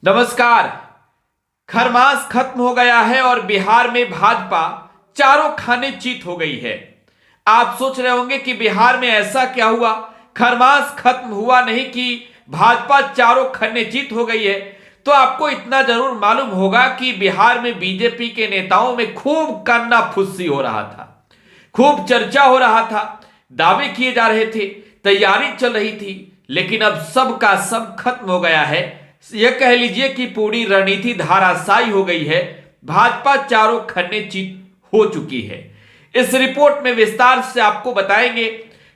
नमस्कार। खरमास खत्म हो गया है और बिहार में भाजपा चारों खाने चित हो गई है। आप सोच रहे होंगे कि बिहार में ऐसा क्या हुआ, खरमास खत्म हुआ नहीं कि भाजपा चारों खाने चित हो गई है। तो आपको इतना जरूर मालूम होगा कि बिहार में बीजेपी के नेताओं में खूब कान्ना फुस्सी हो रहा था, खूब चर्चा हो रहा था, दावे किए जा रहे थे, तैयारी चल रही थी। लेकिन अब सब का सब खत्म हो गया है। यह कह लीजिए कि पूरी रणनीति धाराशायी हो गई है। भाजपा चारों खाने चित हो चुकी है। इस रिपोर्ट में विस्तार से आपको बताएंगे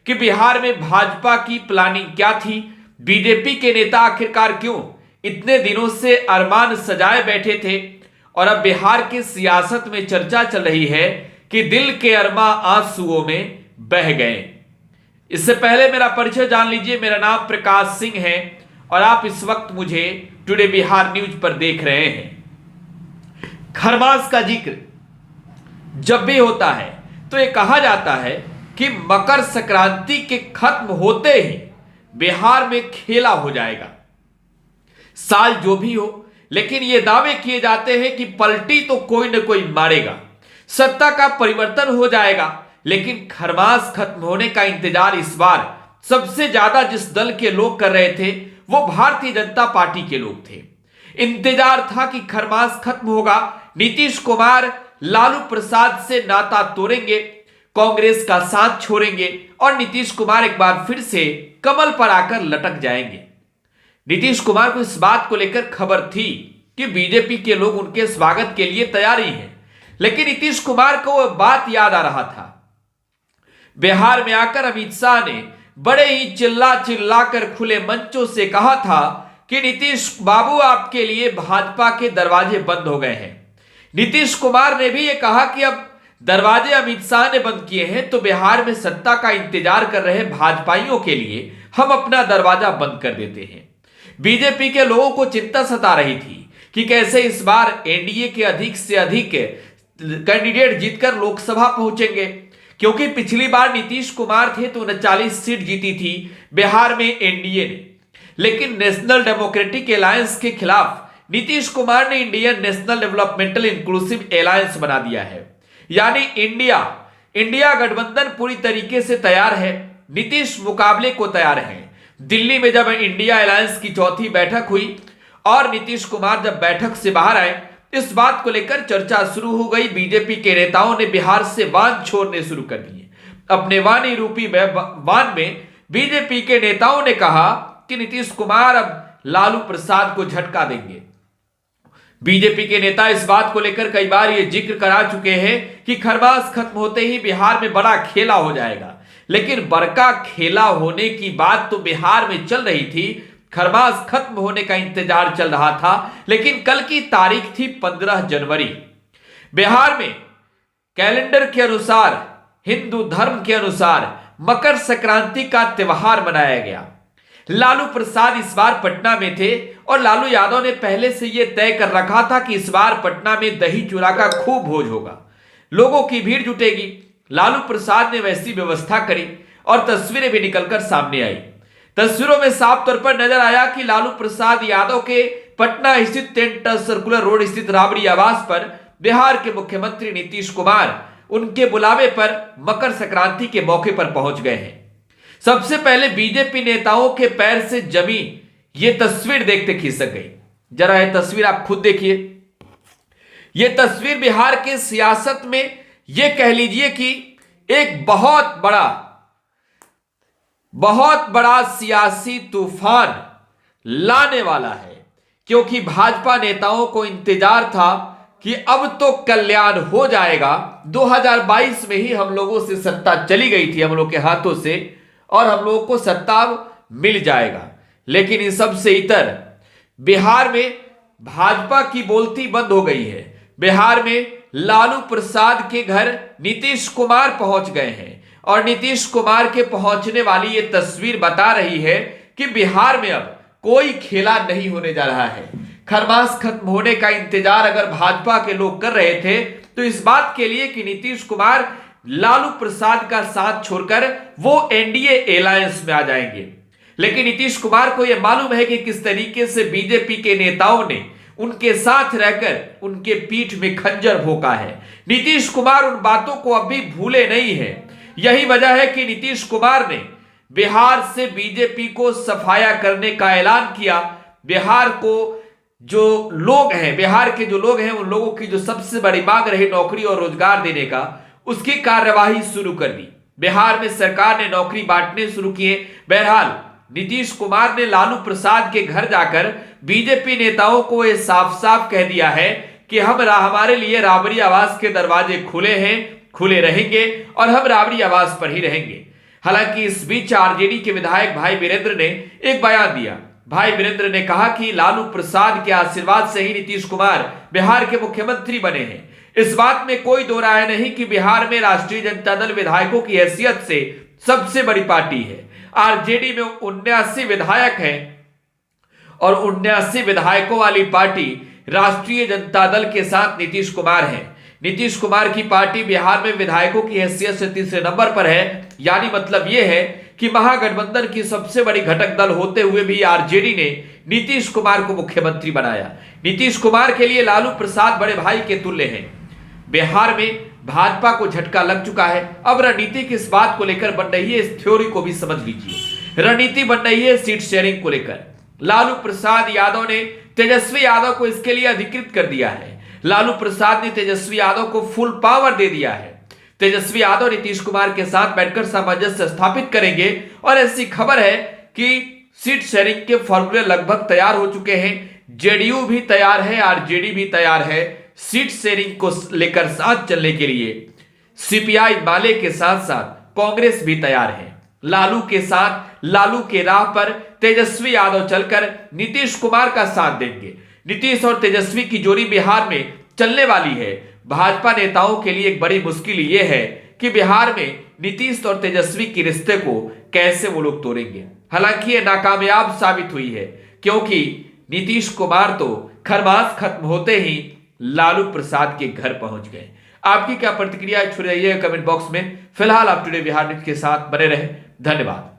कि बिहार में भाजपा की प्लानिंग क्या थी, बीजेपी के नेता आखिरकार क्यों इतने दिनों से अरमान सजाए बैठे थे, और अब बिहार की सियासत में चर्चा चल रही है कि दिल के अरमा आंसुओं में बह गए। इससे पहले मेरा परिचय जान लीजिए। मेरा नाम प्रकाश सिंह है और आप इस वक्त मुझे टुडे बिहार न्यूज पर देख रहे हैं। खरमास का जिक्र जब भी होता है तो यह कहा जाता है कि मकर संक्रांति के खत्म होते ही बिहार में खेला हो जाएगा। साल जो भी हो, लेकिन यह दावे किए जाते हैं कि पलटी तो कोई न कोई मारेगा, सत्ता का परिवर्तन हो जाएगा। लेकिन खरमास खत्म होने का इंतजार इस बार सबसे ज्यादा जिस दल के लोग कर रहे थे वो भारतीय जनता पार्टी के लोग थे। इंतजार था कि खरमास खत्म होगा, नीतीश कुमार लालू प्रसाद से नाता तोड़ेंगे, कांग्रेस का साथ छोड़ेंगे और नीतीश कुमार एक बार फिर से कमल पर आकर लटक जाएंगे। नीतीश कुमार को इस बात को लेकर खबर थी कि बीजेपी के लोग उनके स्वागत के लिए तैयारी हैं, लेकिन नीतीश कुमार को वह बात याद आ रहा था। बिहार में आकर अमित शाह ने बड़े ही चिल्ला चिल्ला कर खुले मंचों से कहा था कि नीतीश बाबू आपके लिए भाजपा के दरवाजे बंद हो गए हैं। नीतीश कुमार ने भी यह कहा कि अब दरवाजे अमित शाह ने बंद किए हैं तो बिहार में सत्ता का इंतजार कर रहे भाजपाइयों के लिए हम अपना दरवाजा बंद कर देते हैं। बीजेपी के लोगों को चिंता सता रही थी कि कैसे इस बार एनडीए के अधिक से अधिक कैंडिडेट जीतकर लोकसभा पहुंचेंगे, क्योंकि पिछली बार नीतीश कुमार थे तो 39 सीट जीती थी बिहार में एनडीए ने। लेकिन नेशनल डेमोक्रेटिक अलायंस के खिलाफ नीतीश कुमार ने Indian national developmental inclusive alliance बना दिया है। यानी इंडिया गठबंधन पूरी तरीके से तैयार है, नीतीश मुकाबले को तैयार है। दिल्ली में जब इंडिया अलायंस की चौथी बैठक हुई और नीतीश कुमार जब बैठक से बाहर आए, इस बात को लेकर चर्चा शुरू हो गई। बीजेपी के नेताओं ने बिहार से वान छोड़ने शुरू कर दिए। अपने वाणी रूपी वान में बीजेपी के नेताओं ने कहा कि नीतीश कुमार अब लालू प्रसाद को झटका देंगे। बीजेपी के नेता इस बात को लेकर कई बार यह जिक्र करा चुके हैं कि खरमास खत्म होते ही बिहार में बड़ा खेला हो जाएगा। लेकिन बड़का खेला होने की बात तो बिहार में चल रही थी, खरमास खत्म होने का इंतजार चल रहा था। लेकिन कल की तारीख थी 15 जनवरी। बिहार में कैलेंडर के अनुसार, हिंदू धर्म के अनुसार मकर संक्रांति का त्यौहार मनाया गया। लालू प्रसाद इस बार पटना में थे और लालू यादव ने पहले से यह तय कर रखा था कि इस बार पटना में दही चूड़ा का खूब भोज होगा, लोगों की भीड़ जुटेगी। लालू प्रसाद ने वैसी व्यवस्था करी और तस्वीरें भी निकलकर सामने आई। तस्वीरों में साफ तौर पर नजर आया कि लालू प्रसाद यादव के पटना स्थित 10 सर्कुलर रोड स्थित राबड़ी आवास पर बिहार के मुख्यमंत्री नीतीश कुमार उनके बुलावे पर मकर संक्रांति के मौके पर पहुंच गए हैं। सबसे पहले बीजेपी नेताओं के पैर से जमी यह तस्वीर देखते खिसक गई। जरा यह तस्वीर आप खुद देखिए। यह तस्वीर बिहार के सियासत में यह कह लीजिए कि एक बहुत बड़ा सियासी तूफान लाने वाला है, क्योंकि भाजपा नेताओं को इंतजार था कि अब तो कल्याण हो जाएगा। 2022 में ही हम लोगों से सत्ता चली गई थी, हम लोग के हाथों से, और हम लोगों को सत्ता मिल जाएगा। लेकिन इन सब से इतर बिहार में भाजपा की बोलती बंद हो गई है। बिहार में लालू प्रसाद के घर नीतीश कुमार पहुंच गए हैं और नीतीश कुमार के पहुंचने वाली ये तस्वीर बता रही है कि बिहार में अब कोई खेला नहीं होने जा रहा है। खरमास खत्म होने का इंतजार अगर भाजपा के लोग कर रहे थे तो इस बात के लिए कि नीतीश कुमार लालू प्रसाद का साथ छोड़कर वो एनडीए अलायंस में आ जाएंगे। लेकिन नीतीश कुमार को यह मालूम है कि किस तरीके से बीजेपी के नेताओं ने उनके साथ रहकर उनके पीठ में खंजर भोंका है। नीतीश कुमार उन बातों को अभी भूले नहीं है। यही वजह है कि नीतीश कुमार ने बिहार से बीजेपी को सफाया करने का ऐलान किया। बिहार को जो लोग हैं, बिहार के जो लोग हैं, उन लोगों की जो सबसे बड़ी मांग रही नौकरी और रोजगार देने का, उसकी कार्यवाही शुरू कर दी। बिहार में सरकार ने नौकरी बांटने शुरू किए। बहरहाल नीतीश कुमार ने लालू प्रसाद के घर जाकर बीजेपी नेताओं को यह साफ साफ कह दिया है कि हमारे लिए राबड़ी आवास के दरवाजे खुले हैं, खुले रहेंगे और हम राबड़ी आवास पर ही रहेंगे। हालांकि इस बीच आरजेडी के विधायक भाई वीरेंद्र ने एक बयान दिया। भाई वीरेंद्र ने कहा कि लालू प्रसाद के आशीर्वाद से ही नीतीश कुमार बिहार के मुख्यमंत्री बने हैं। इस बात में कोई दो राय नहीं कि बिहार में राष्ट्रीय जनता दल विधायकों की हैसियत से सबसे बड़ी पार्टी है। आरजेडी में 79 विधायक हैं और 79 विधायकों वाली पार्टी राष्ट्रीय जनता दल के साथ नीतीश कुमार है। नीतीश कुमार की पार्टी बिहार में विधायकों की हैसियत से तीसरे नंबर पर है। यानी मतलब यह है कि महागठबंधन की सबसे बड़ी घटक दल होते हुए भी आरजेडी ने नीतीश कुमार को मुख्यमंत्री बनाया। नीतीश कुमार के लिए लालू प्रसाद बड़े भाई के तुल्य हैं। बिहार में भाजपा को झटका लग चुका है। अब रणनीति किस बात को लेकर बन रही है, इस थ्योरी को भी समझ लीजिए। रणनीति बन रही है सीट शेयरिंग को लेकर। लालू प्रसाद यादव ने तेजस्वी यादव को इसके लिए अधिकृत कर दिया है। लालू प्रसाद ने तेजस्वी यादव को फुल पावर दे दिया है। तेजस्वी यादव नीतीश कुमार के साथ बैठकर सामंजस्य स्थापित करेंगे और ऐसी खबर है कि सीट शेयरिंग के फॉर्मूले लगभग तैयार हो चुके हैं। जेडीयू भी तैयार है, आरजेडी भी तैयार है सीट शेयरिंग को लेकर साथ चलने के लिए। सीपीआई माले के साथ साथ कांग्रेस भी तैयार है। लालू के साथ, लालू के राह पर तेजस्वी यादव चलकर नीतीश कुमार का साथ देंगे। नीतीश और तेजस्वी की जोड़ी बिहार में चलने वाली है। भाजपा नेताओं के लिए एक बड़ी मुश्किल यह है कि बिहार में नीतीश और तेजस्वी के रिश्ते को कैसे वो लोग तोड़ेंगे। हालांकि यह नाकामयाब साबित हुई है, क्योंकि नीतीश कुमार तो खरमास खत्म होते ही लालू प्रसाद के घर पहुंच गए। आपकी क्या प्रतिक्रिया छुड़ाइएगा कमेंट बॉक्स में। फिलहाल आप टुडे बिहार न्यूज के साथ बने रहे। धन्यवाद।